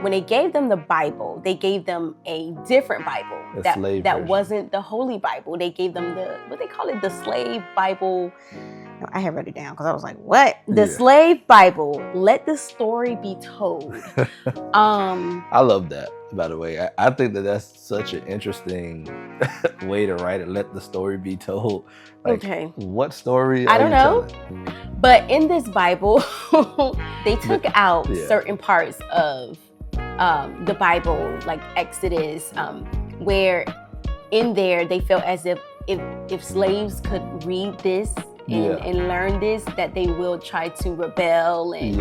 when they gave them the Bible, they gave them a different Bible that wasn't the Holy Bible. They gave them what they call it, the slave Bible. No, I had read it down because I was like, what? The slave Bible. Let the story be told. I love that, by the way. I think that's such an interesting way to write it. Let the story be told. Like, okay. What story are you telling? But in this Bible, they took out certain parts of the Bible, like Exodus, where in there they felt as if slaves could read this and learn this, that they will try to rebel and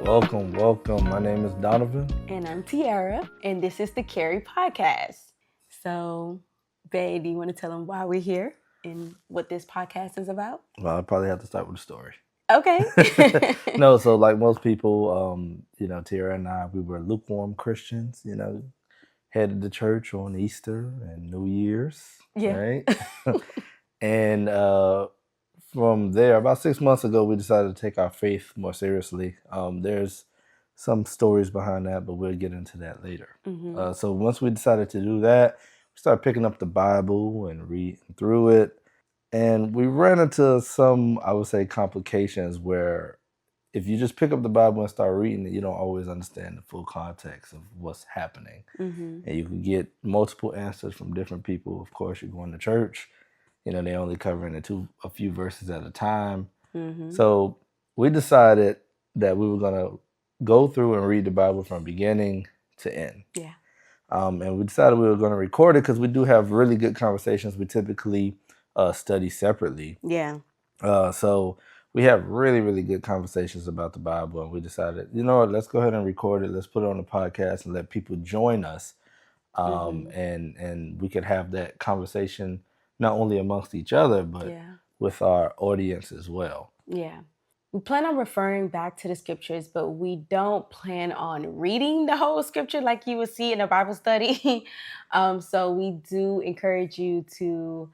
Welcome. My name is Donovan. And I'm Tiara, and this is the Carey podcast. So, babe, do you want to tell them why we're here and what this podcast is about? Well, I probably have to start with a story. Okay. No, so like most people, Tiara and I, we were lukewarm Christians, headed to church on Easter and New Year's, right? And from there, about 6 months ago, we decided to take our faith more seriously. There's some stories behind that, but we'll get into that later. Mm-hmm. So once we decided to do that, we started picking up the Bible and reading through it. And we ran into some, I would say, complications where if you just pick up the Bible and start reading it, you don't always understand the full context of what's happening. Mm-hmm. And you can get multiple answers from different people. Of course, you're going to church. They only covering a few verses at a time. Mm-hmm. So we decided that we were going to go through and read the Bible from beginning to end. Yeah. And we decided we were going to record it because we do have really good conversations. We typically study separately. Yeah. So we have really, really good conversations about the Bible, and we decided, let's go ahead and record it. Let's put it on the podcast and let people join us, and we could have that conversation not only amongst each other, but with our audience as well. Yeah. We plan on referring back to the scriptures, but we don't plan on reading the whole scripture like you would see in a Bible study. So we do encourage you to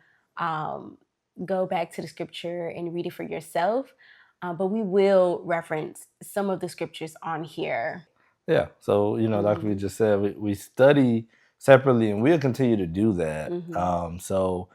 go back to the scripture and read it for yourself. But we will reference some of the scriptures on here. Yeah. So, like we just said, we study separately and we'll continue to do that. Mm-hmm. So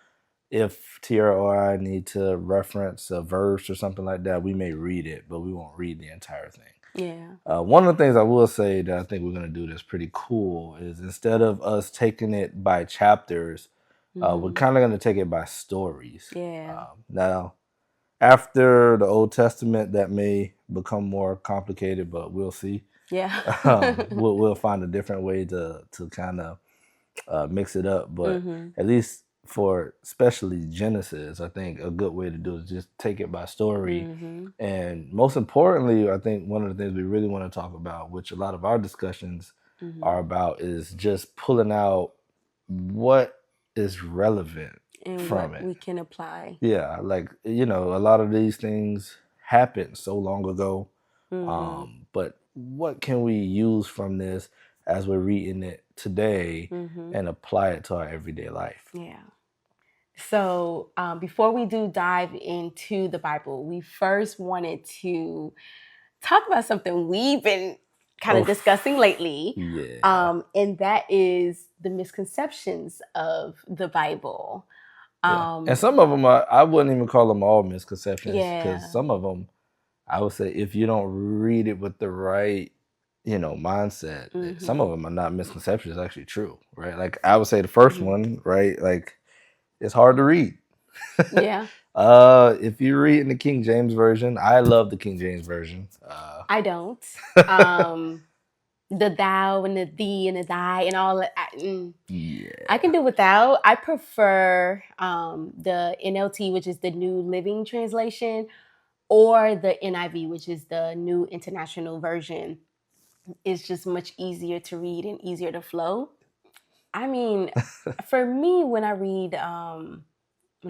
if Tiara or I need to reference a verse or something like that, we may read it, but we won't read the entire thing. Yeah. One of the things I will say that I think we're going to do that's pretty cool is instead of us taking it by chapters, we're kind of going to take it by stories. Yeah. Now, after the Old Testament, that may become more complicated, but we'll see. Yeah. We'll find a different way to kind of mix it up. But at least for especially Genesis, I think a good way to do it is just take it by story. Mm-hmm. And most importantly, I think one of the things we really want to talk about, which a lot of our discussions are about, is just pulling out what is relevant and from what it. We can apply. Yeah, like, a lot of these things happened so long ago. Mm-hmm. But what can we use from this as we're reading it today and apply it to our everyday life? Yeah. So before we do dive into the Bible, we first wanted to talk about something we've been kind of discussing lately. Yeah. And that is the misconceptions of the Bible. And some of them, I wouldn't even call them all misconceptions, because some of them, I would say, if you don't read it with the right, mindset, some of them are not misconceptions, it's actually true, right? Like I would say the first one, right? Like it's hard to read. Yeah. If you read in the King James Version, I love the King James Version. I don't. The thou and the thee and the thy and all that. I can do without. I prefer the NLT, which is the New Living Translation, or the NIV, which is the New International Version. It's just much easier to read and easier to flow. I mean, for me, when I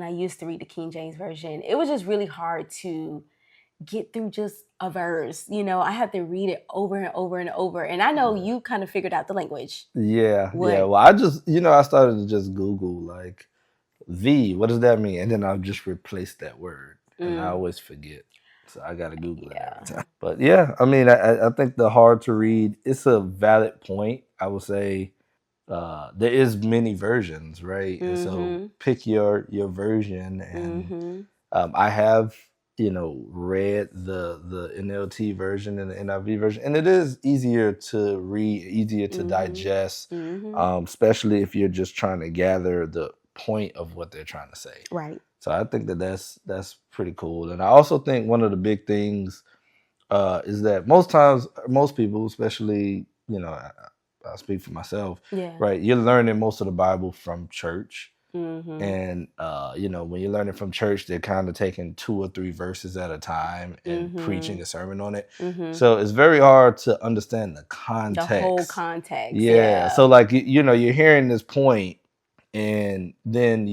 used to read the King James Version, it was just really hard to get through just a verse. I had to read it over and over and over. And I know you kind of figured out the language. Yeah. Yeah. Well, I just, I started to just Google like What does that mean? And then I'll just replace that word. And I always forget. So I got to Google it every time. But yeah, I mean, I think the hard to read, it's a valid point. I would say there is many versions, right? And so pick your version. And I have, read the NLT version and the NIV version, and it is easier to read, easier to digest, especially if you're just trying to gather the point of what they're trying to say. Right. So I think that's pretty cool. And I also think one of the big things is that most people, especially, I speak for myself, right? You're learning most of the Bible from church. And, when you're learning from church, they're kind of taking 2 or 3 verses at a time and preaching a sermon on it. So it's very hard to understand the context. The whole context. Yeah. So like, you're hearing this point, and then,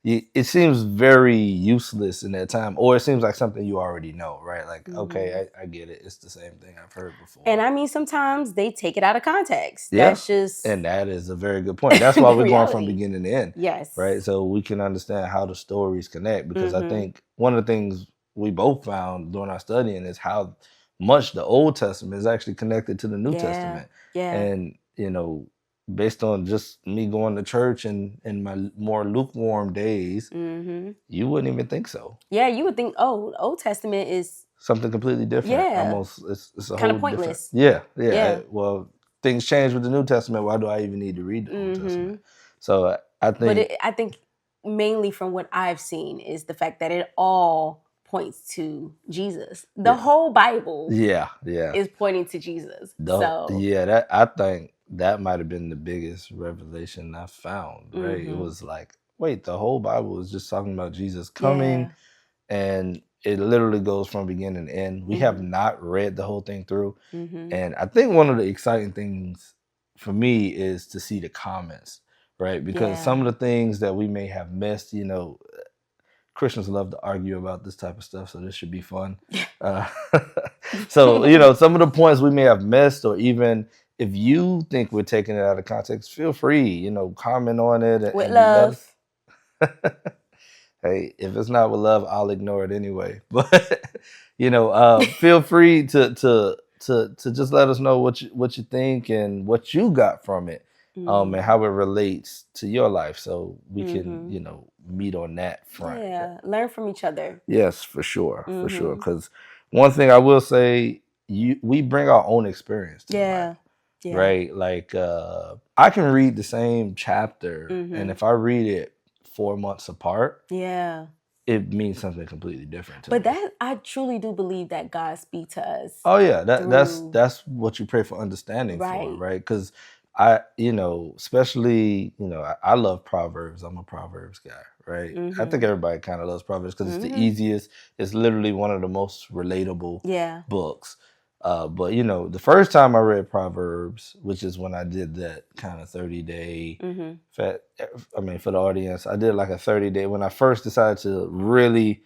it seems very useless in that time, or it seems like something you already know, right? Like, okay, I get it. It's the same thing I've heard before. And I mean, sometimes they take it out of context. Yeah. That's just... And that is a very good point. That's why we're going from beginning to end. Yes. Right. So we can understand how the stories connect, because I think one of the things we both found during our studying is how much the Old Testament is actually connected to the New Testament. Yeah. And, based on just me going to church and in my more lukewarm days, you wouldn't even think so. Yeah, you would think, oh, the Old Testament is something completely different. Yeah. Almost, it's a kind whole of pointless. Yeah. Well, things change with the New Testament. Why do I even need to read the Old Testament? So I think... But I think mainly from what I've seen is the fact that it all points to Jesus. The whole Bible is pointing to Jesus. I think that might have been the biggest revelation I found, right? It was like, wait, the whole Bible is just talking about Jesus coming, and it literally goes from beginning to end. We have not read the whole thing through. And I think one of the exciting things for me is to see the comments, right? Because some of the things that we may have missed, Christians love to argue about this type of stuff, so this should be fun. So, some of the points we may have missed, or even if you think we're taking it out of context, feel free, comment on it. With love. Hey, if it's not with love, I'll ignore it anyway. But, feel free to just let us know what you think and what you got from it, and how it relates to your life, so we can, meet on that front. Yeah, learn from each other. Yes, for sure, for sure. Because one thing I will say, we bring our own experience to the Bible. Yeah. Right? Like, I can read the same chapter, and if I read it 4 months apart, it means something completely different to me. But I truly do believe that God speaks to us. Oh yeah, that's what you pray for understanding for, right? Because especially, I love Proverbs. I'm a Proverbs guy, right? I think everybody kind of loves Proverbs because it's the easiest. It's literally one of the most relatable books. But the first time I read Proverbs, which is when I did that kind of 30-day, for the audience, I did like a 30-day. When I first decided to really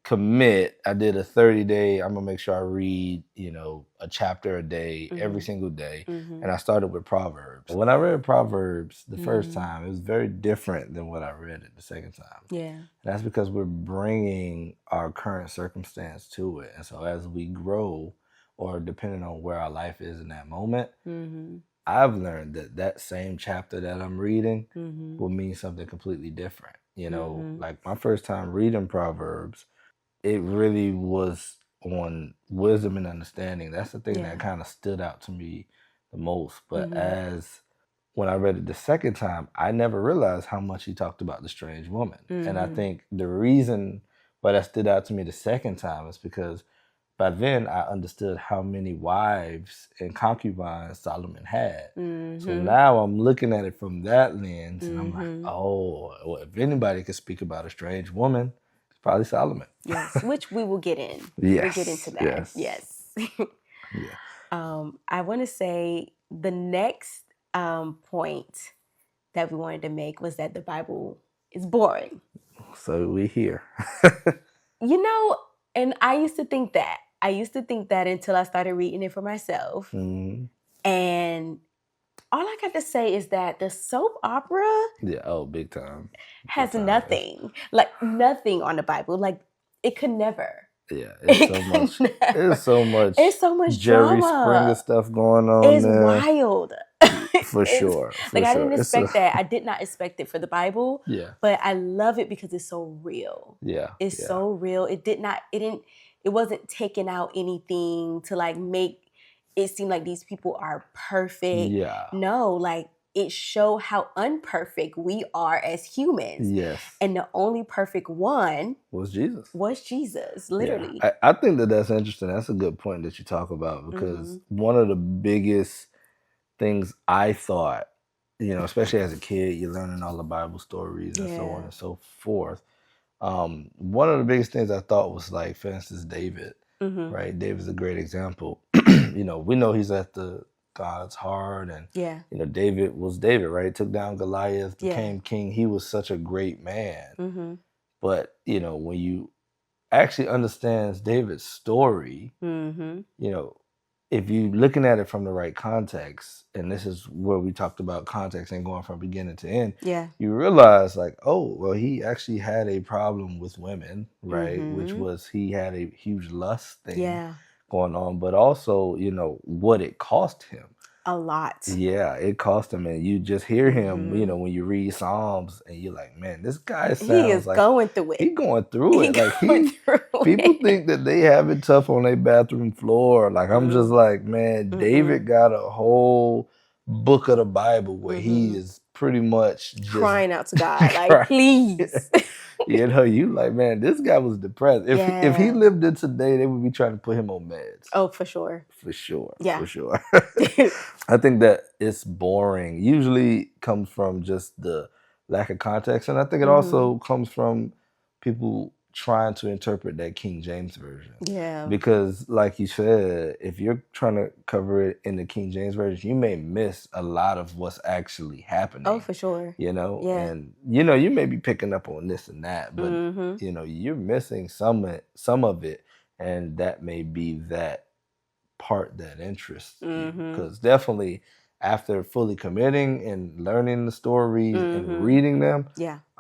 commit, I did a 30-day. I'm gonna make sure I read, a chapter a day, every single day. And I started with Proverbs. When I read Proverbs the first time, it was very different than what I read it the second time. Yeah. And that's because we're bringing our current circumstance to it. And so as we grow, or depending on where our life is in that moment, I've learned that same chapter that I'm reading will mean something completely different. Like my first time reading Proverbs, it really was on wisdom and understanding. That's the thing that kind of stood out to me the most. But when I read it the second time, I never realized how much he talked about the strange woman. And I think the reason why that stood out to me the second time is because by then I understood how many wives and concubines Solomon had. So now I'm looking at it from that lens, and I'm like, oh, well, if anybody could speak about a strange woman, it's probably Solomon. Yes, which we will get in. Yes. We'll get into that. Yes. I want to say the next point that we wanted to make was that the Bible is boring. So we here. And I used to think that. until I started reading it for myself. And all I got to say is that the soap opera, big time, has nothing, like nothing on the Bible. Like it could never. Yeah, it's so much Jerry drama. Springer stuff going on. It's wild. For sure. Like I didn't expect that. I did not expect it for the Bible. Yeah. But I love it because it's so real. Yeah. It's so real. It wasn't taking out anything to like make it seem like these people are perfect. Yeah. No, like it showed how unperfect we are as humans. Yes. And the only perfect one was Jesus. Literally. Yeah. I think that's interesting. That's a good point that you talk about, because one of the biggest things I thought, especially as a kid, you're learning all the Bible stories and so on and so forth. One of the biggest things I thought was, like, for instance, David, right? David's a great example. We know he's at God's heart, and David was David, right? Took down Goliath, became king. He was such a great man. But when you actually understand David's story, if you're looking at it from the right context, and this is where we talked about context and going from beginning to end, you realize, like, oh, well, he actually had a problem with women, right? Which was, he had a huge lust thing going on, but also, what it cost him. A lot. Yeah, it cost him, and you just hear him, when you read Psalms, and you're like, man, this guy sounds like going through it. He's going through it. People think that they have it tough on their bathroom floor. Like, I'm just like, man, David got a whole book of the Bible where he is pretty much just crying out to God, like, please. You like, man, this guy was depressed. If he lived in today, they would be trying to put him on meds. Oh, for sure. Yeah. For sure. I think that it's boring. Usually comes from just the lack of context. And I think it also comes from people trying to interpret that King James version. Yeah. Because, like you said, if you're trying to cover it in the King James version, you may miss a lot of what's actually happening. Oh, for sure. And you may be picking up on this and that, but you're missing some of it, and that may be that part that interests you. Because definitely, after fully committing and learning the stories and reading them,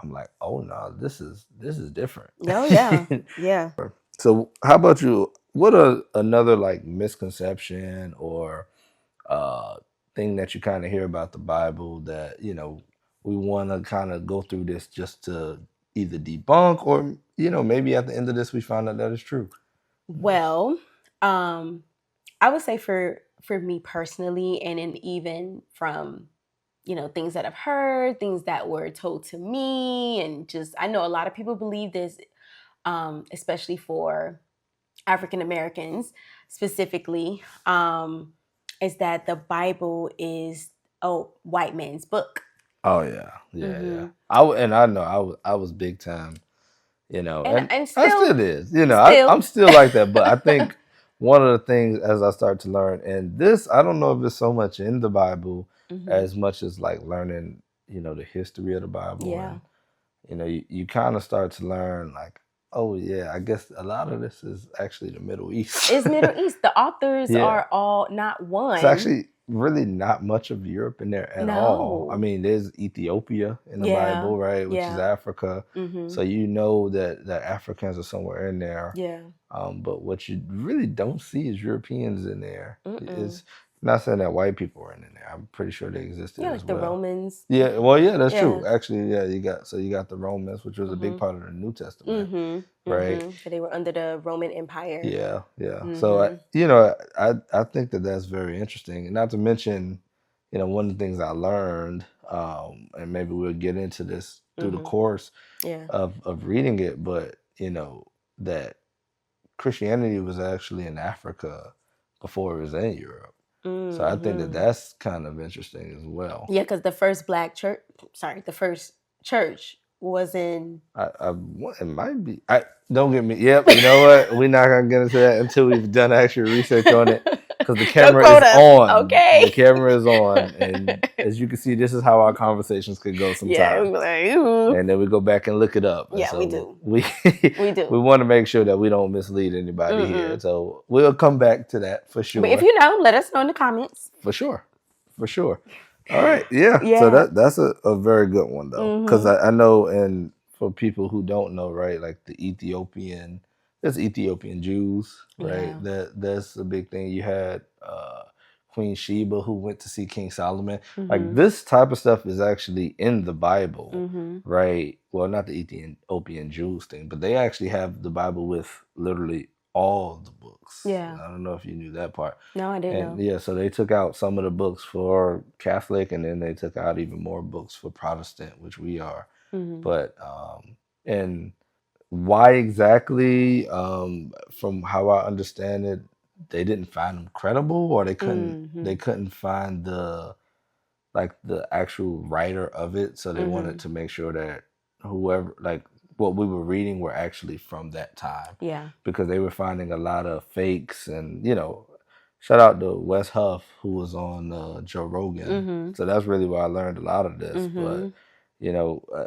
I'm like, oh no, this is different. Oh yeah, yeah. So how about you? What are another, like, misconception or thing that you kind of hear about the Bible that we want to kind of go through this just to either debunk, or maybe at the end of this we find out that it's true? Well, I would say for me personally, and even from things that I've heard, things that were told to me, and just, I know a lot of people believe this, especially for African Americans specifically, is that the Bible is a white man's book. Oh yeah. I know I was big time, and still, I still is, I'm still like that, but I think one of the things, as I start to learn, and this, I don't know if it's so much in the Bible as much as, like, learning, the history of the Bible. Yeah. And, you kind of start to learn, like, oh yeah, I guess a lot of this is actually the Middle East. It's Middle East. The authors are all not one. It's actually really not much of Europe in there at all. I mean, there's Ethiopia in the Bible, right? Which is Africa. So that Africans are somewhere in there. Yeah. But what you really don't see is Europeans in there. It's not saying that white people are in there. I'm pretty sure they existed as well. The Romans. Yeah, well, that's true. Actually, you got the Romans, which was a big part of the New Testament, right? So they were under the Roman Empire. Yeah. So I think that that's very interesting. And not to mention, one of the things I learned, and maybe we'll get into this through the course of reading it, but that Christianity was actually in Africa before it was in Europe. So I think that that's kind of interesting as well. Yeah, because the first church was in. It might be. Don't get me. Yep. You know what? We're not gonna get into that until we've done actual research on it. Because the camera is on. Okay. The camera is on, and as you can see, this is how our conversations could go sometimes. Yeah, and then we go back and look it up. And we do. We do. We want to make sure that we don't mislead anybody here. So we'll come back to that for sure. But if you know, let us know in the comments. For sure. All right, yeah. So that's a very good one though, because I know, and for people who don't know, right, like there's Ethiopian Jews, right? That's a big thing. You had Queen Sheba who went to see King Solomon. Like this type of stuff is actually in the Bible, right? Well, not the Ethiopian Jews thing, but they actually have the Bible with literally all the books. Yeah. I don't know if you knew that part. No, I didn't know. Yeah, so they took out some of the books for Catholic, and then they took out even more books for Protestant, which we are. But and why exactly? From how I understand it, they didn't find them credible, or they couldn't find the actual writer of it, so they wanted to make sure that whoever, like, what we were reading were actually from that time. Yeah. Because they were finding a lot of fakes, and shout out to Wes Huff, who was on Joe Rogan. So that's really where I learned a lot of this. But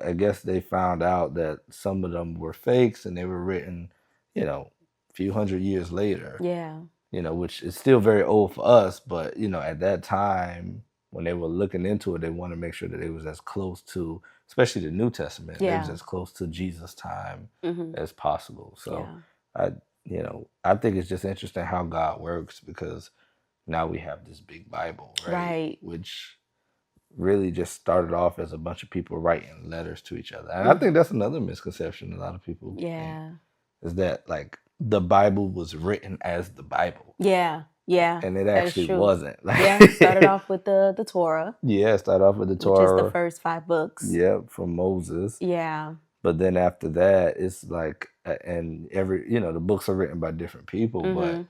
I guess they found out that some of them were fakes, and they were written, a few hundred years later. Yeah. Which is still very old for us, but at that time, when they were looking into it, they wanted to make sure that it was as close to, especially the New Testament, it was as close to Jesus' time as possible. So I think it's just interesting how God works, because now we have this big Bible, right? Which really just started off as a bunch of people writing letters to each other. And I think that's another misconception a lot of people think, is that like the Bible was written as the Bible. Yeah. Yeah. And it actually wasn't. It started off with the Torah. Yeah, it started off with the Torah. Which is the first 5 books. Yeah, from Moses. Yeah. But then after that, it's like, and the books are written by different people, but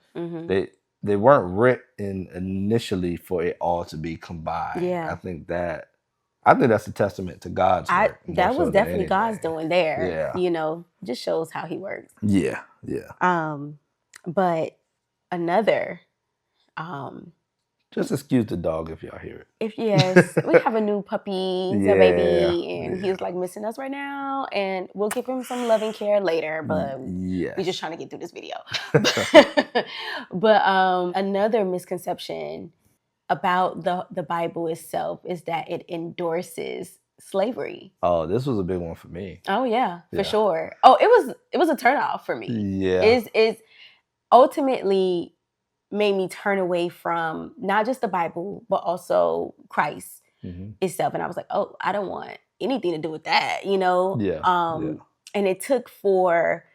they weren't written initially for it all to be combined. Yeah. I think that's a testament to God's work. That was definitely God's doing there. Yeah. Just shows how he works. Yeah. Yeah. But another, just excuse the dog if y'all hear it. Yes, we have a new puppy, a baby, and he's like missing us right now, and we'll give him some loving care later, but we're just trying to get through this video. But another misconception about the Bible itself is that it endorses slavery. Oh, this was a big one for me. Oh yeah, for sure. Oh, it was a turnoff for me. Yeah. It's ultimately made me turn away from not just the Bible, but also Christ itself. And I was like, oh, I don't want anything to do with that, Yeah. And it took for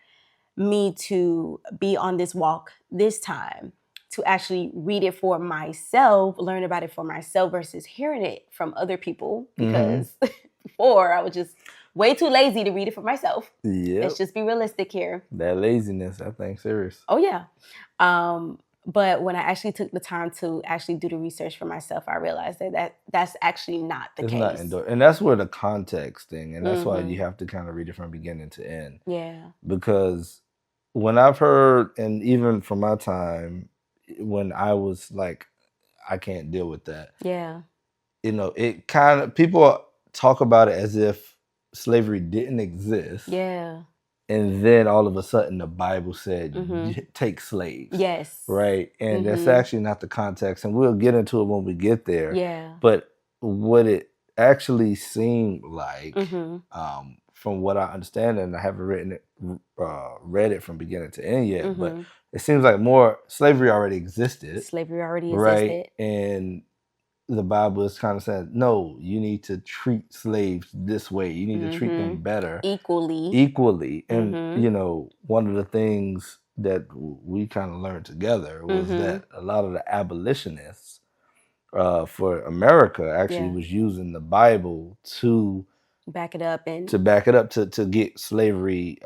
me to be on this walk this time to actually read it for myself, learn about it for myself versus hearing it from other people. Because before I was just way too lazy to read it for myself. Yeah. Let's just be realistic here. That laziness, I think, serious. Oh, yeah. But when I actually took the time to actually do the research for myself, I realized that's actually not the case. It's not and that's where the context thing, and that's why you have to kind of read it from beginning to end. Yeah. Because when I've heard, and even from my time, when I was like, I can't deal with that. Yeah. It kind of, people talk about it as if slavery didn't exist. Yeah. And then all of a sudden the Bible said, take slaves. Yes. Right? And that's actually not the context. And we'll get into it when we get there. Yeah. But what it actually seemed like, from what I understand, and I haven't read it from beginning to end yet, but it seems like more slavery already existed. Slavery already existed. Right? And the Bible is kind of saying, no, you need to treat slaves this way. You need to treat them better. Equally. And, one of the things that we kind of learned together was that a lot of the abolitionists for America actually was using the Bible to back it up to get slavery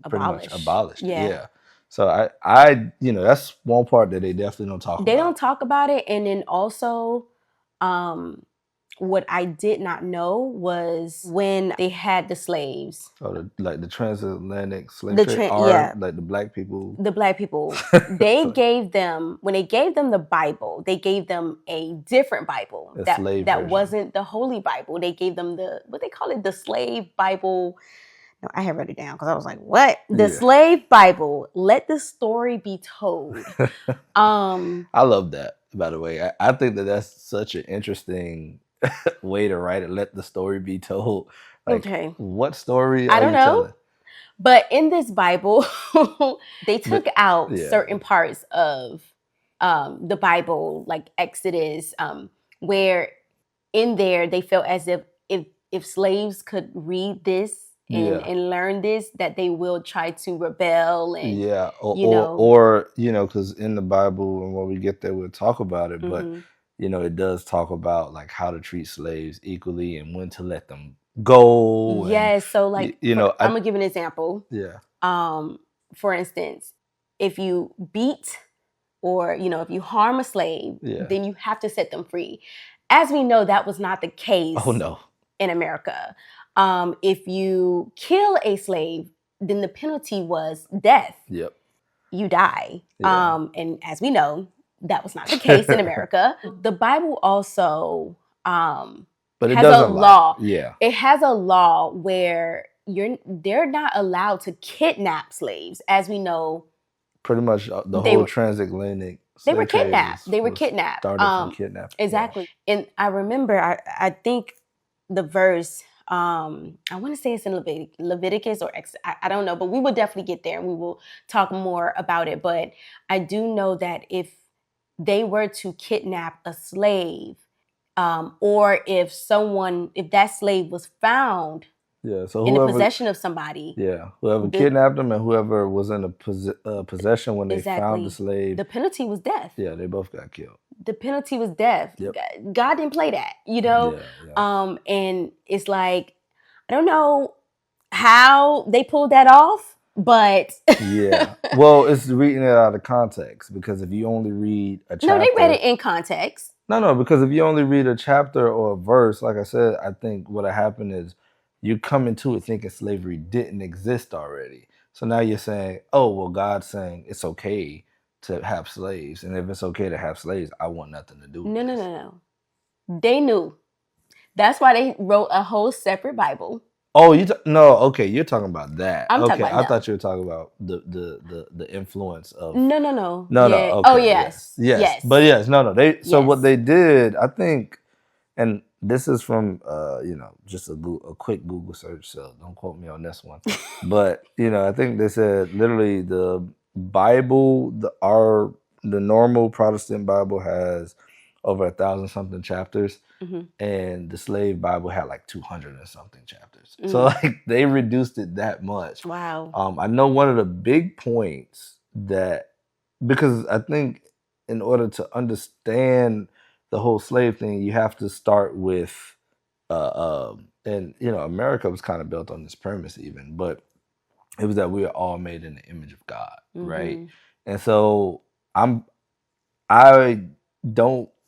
pretty much abolished. Yeah. So I that's one part that they definitely don't talk about. They don't talk about it. And then also, what I did not know was when they had the slaves. Oh, the transatlantic slave trade, like the black people. The black people. They gave them, when they gave them the Bible, they gave them a different Bible. That wasn't the Holy Bible. They gave them what they call it, the slave Bible. No, I had read it down because I was like, what? The slave Bible. Let the story be told. I love that. by the way. I think that's such an interesting way to write it. Let the story be told. Like, okay. what story I are don't you know. telling? But in this Bible, they took out yeah. certain parts of the Bible, like Exodus, where in there they felt as if slaves could read this Yeah. and learn this, that they will try to rebel and Yeah, you or you know, because in the Bible, and when we get there, we'll talk about it. But Mhm. you know, it does talk about like how to treat slaves equally and when to let them go. Yes. So And like you know, I'm gonna give an example. yeah, For instance, if you beat or if you harm a slave, yeah. then you have to set them free. As we know, that was not the case Oh no. in America. If you kill a slave, then the penalty was death. Yep. You die. Yeah. And as we know, that was not the case in America. The Bible also But it has a doesn't lie. law. Yeah. It has a law where they're not allowed to kidnap slaves. As we know, Pretty much the whole transatlantic. They were slave trade kidnapped. They were was kidnapped. Started from kidnapping. Exactly. Yeah. And I remember, I think the verse, I want to say it's in Leviticus or I don't know, but we will definitely get there and we will talk more about it. But I do know that if they were to kidnap a slave, or if that slave was found Yeah, so in the possession of somebody. Yeah, whoever kidnapped them and whoever was in the possession when they found the slave. The penalty was death. Yeah, they both got killed. The penalty was death. Yep. God didn't play that, Yeah. And it's like, I don't know how they pulled that off, but yeah. Well, it's reading it out of context, because if you only read a chapter. No, they read it in context. No, because if you only read a chapter or a verse, like I said, I think what happened is you come into it thinking slavery didn't exist already. So now you're saying, oh, well, God's saying it's okay to have slaves. And if it's okay to have slaves, I want nothing to do with this. No. They knew. That's why they wrote a whole separate Bible. Oh, no, okay, you're talking about that. Talking about I thought you were talking about the influence of. No. No, yeah. no. Okay, oh yes. But yes, no. So what they did, I think, and this is from just a quick Google search, so don't quote me on this one. But I think they said literally the Bible, the normal Protestant Bible has over 1,000 something chapters, and the slave Bible had like 200 and something chapters. So like they reduced it that much. Wow. I know one of the big points because I think in order to understand the whole slave thing, you have to start with, and America was kind of built on this premise even, but it was that we are all made in the image of God, right? And so I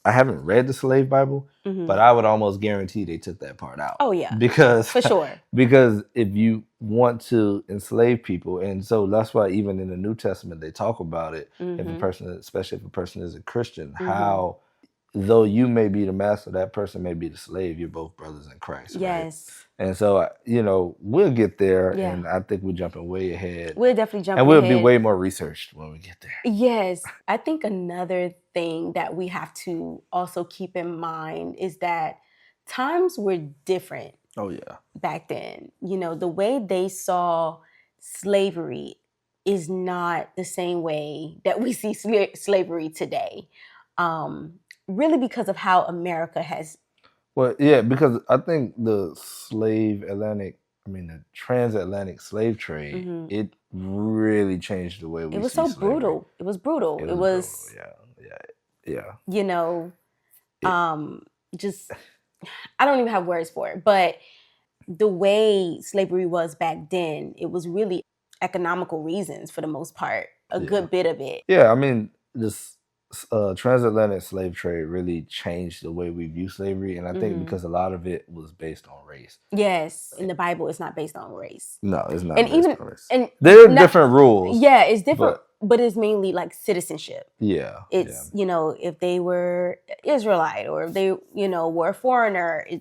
haven't read the slave Bible, but I would almost guarantee they took that part out. Oh yeah, because for sure. Because if you want to enslave people, and so that's why even in the New Testament they talk about it. If a person, especially if a person is a Christian, how though you may be the master, that person may be the slave. You're both brothers in Christ. Yes. Right? And so we'll get there, and I think we're jumping way ahead. We're definitely jumping, and we'll be way more researched when we get there. Yes, I think another thing that we have to also keep in mind is that times were different. Oh yeah. Back then, the way they saw slavery is not the same way that we see slavery today. Really, because of how America has. Well, yeah, because I think the transatlantic slave trade, it really changed the way we see slavery. It was so brutal. It was brutal. It was yeah. Just, I don't even have words for it, but the way slavery was back then, it was really economical reasons for the most part, a good bit of it. Yeah, I mean, this transatlantic slave trade really changed the way we view slavery, and I think because a lot of it was based on race. Yes, in the Bible, it's not based on race. No, it's not. And based on race. And there are different rules. Yeah, it's different, but it's mainly like citizenship. Yeah, it's if they were Israelite or if they were a foreigner, it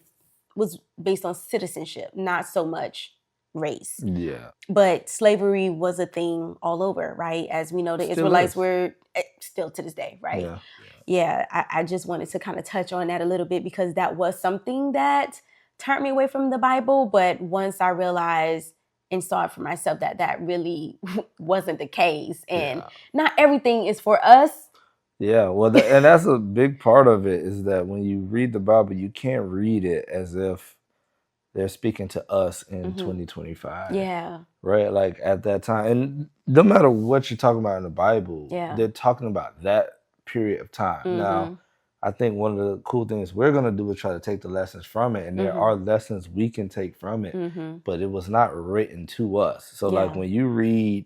was based on citizenship, not so much race. Yeah. But slavery was a thing all over, right? As we know, the Israelites were still to this day, right? Yeah. yeah, I just wanted to kind of touch on that a little bit because that was something that turned me away from the Bible. But once I realized and saw it for myself that really wasn't the case. And not everything is for us. Yeah, well, and that's a big part of it is that when you read the Bible, you can't read it as if they're speaking to us in 2025. Yeah. Right? Like at that time. And no matter what you're talking about in the Bible, they're talking about that period of time. Now, I think one of the cool things we're going to do is try to take the lessons from it. And there are lessons we can take from it, but it was not written to us. So like when you read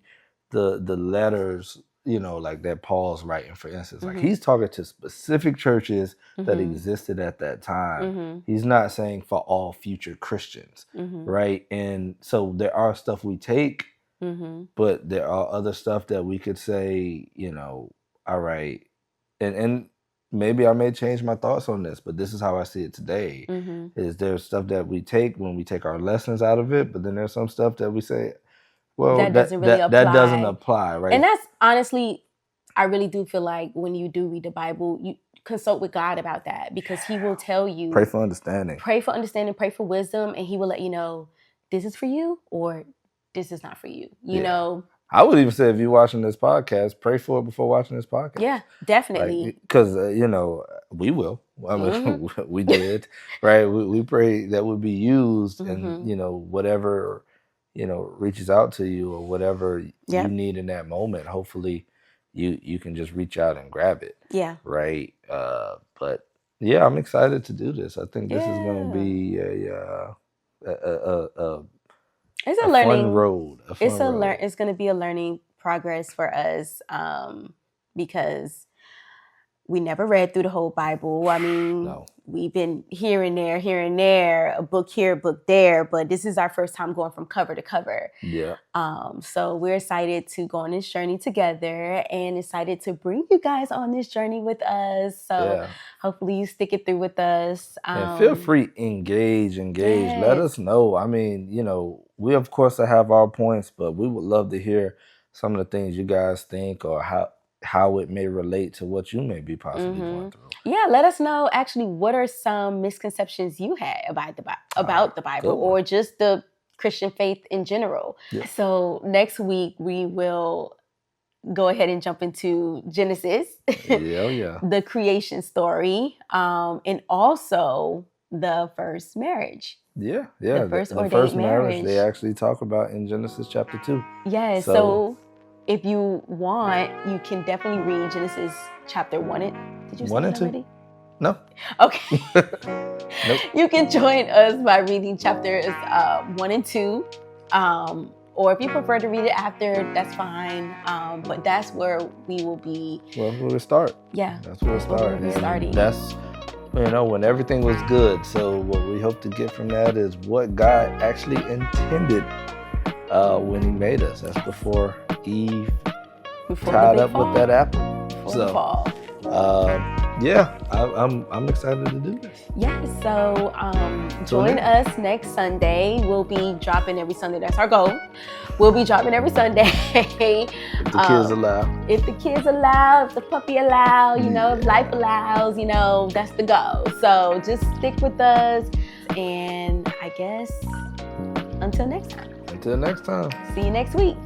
the letters, you know, like that Paul's writing, for instance, like he's talking to specific churches that existed at that time. He's not saying for all future Christians, right? And so there are stuff we take, but there are other stuff that we could say, you know, all right, and maybe I may change my thoughts on this, but this is how I see it today. Is there's stuff that we take when we take our lessons out of it, but then there's some stuff that we say, well, that doesn't really apply. That doesn't apply, right? And that's honestly, I really do feel like when you do read the Bible, you consult with God about that because He will tell you. Pray for understanding. Pray for understanding, pray for wisdom, and He will let you know this is for you or this is not for you. You know? I would even say if you're watching this podcast, pray for it before watching this podcast. Yeah, definitely. Because, you know, we will. I mean, we did, right? We pray that would be used and, you know, whatever, you know, reaches out to you or whatever you need in that moment. Hopefully you can just reach out and grab it. Yeah. Right. But yeah, I'm excited to do this. I think this is going to be it's a learning fun road. It's going to be a learning progress for us because we never read through the whole Bible. I mean, we've been here and there, a book here, a book there, but this is our first time going from cover to cover. Yeah. So we're excited to go on this journey together and excited to bring you guys on this journey with us. So hopefully you stick it through with us. And feel free, engage. Yes. Let us know. I mean, you know, we of course have our points, but we would love to hear some of the things you guys think or how it may relate to what you may be possibly going through. Yeah, let us know actually what are some misconceptions you had about the Bible or just the Christian faith in general. Yeah. So next week we will go ahead and jump into Genesis, the creation story, and also the first marriage. Yeah. The first ordained marriage they actually talk about in Genesis chapter 2. Yeah, so if you want, you can definitely read Genesis chapter 1. Did you say 1 and 2? Already? No. Okay. Nope. You can join us by reading chapters 1 and 2. Or if you prefer to read it after, that's fine. But that's where we will be. Well, we'll start. Yeah. That's where we'll start. We'll be starting. That's, you know, when everything was good. So what we hope to get from that is what God actually intended when He made us. That's before Eve tied up with that apple. Before the fall. I'm excited to do this. Yeah, so join us next Sunday. We'll be dropping every Sunday. That's our goal. We'll be dropping every Sunday. If the kids allow. If the kids allow, if the puppy allow, you know, if life allows, you know, that's the goal. So just stick with us. And I guess until next time. Until next time. See you next week.